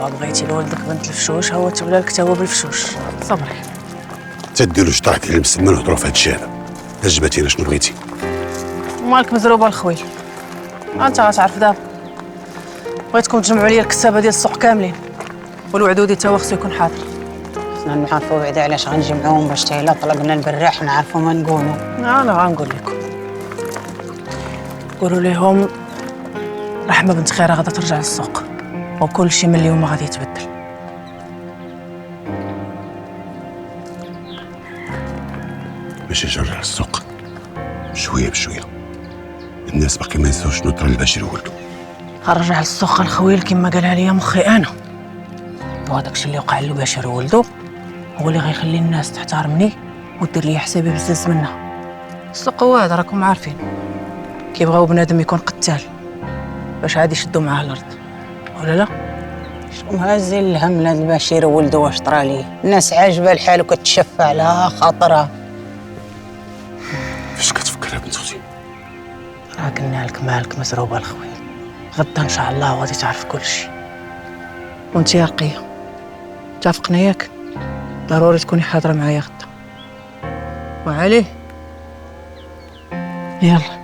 بغيتي لولدك بنت الفشوش، هو تولى لك تا هو بالفشوش. صبري. تديروا شطحتي اللي مسمى نهضروا في هاد الشيء هذا. جبتينا شنو بغيتي؟ مالك مزروبه الخويل، انت غتعرف دابا. بغيتكم تجمعوا لي الكتابه ديال السوق كاملين، والوعدودي تا هو خصو يكون حاضر. خصنا نعرفوا بعدا علاش غنجمعوهم باش حتى الا طلقنا البراح نعرفوا ما نقولوا. انا غنقول لكم، قولوا لهم رحمه بنت خيره غادا ترجع للسوق، وكل شيء من اليوم غادي يتبدل. ماشي جرع السوق، شويه بشويه. الناس باقي ما ينساوش شنو طرا لبشير وولدو. غنرجع للسوق الخويل كما قالها لي مخي انا، وهذاك الشيء اللي وقع لبشير وولدو هو اللي غيخلي الناس تحترمني ودير لي حسابي بزز منها. السوق هو هذا، راكم عارفين، كيبغاو بنادم يكون قتال باش عاد يشدوا معاه الارض، ولا لا؟ شنو هازين الهم لهاد البشير ولده واش طرا ليه؟ الناس عاجبه الحال وكتشفع على خاطرها. فاش كتفكر يا بنت اختي؟ راه قلنا لك مالك مزروبه الخويل، غدا ان شاء الله غادي تعرف كل شيء. وانت يا رقيه اتفقنا ياك؟ ضروري تكوني حاضره معايا غدا. وعلي يلا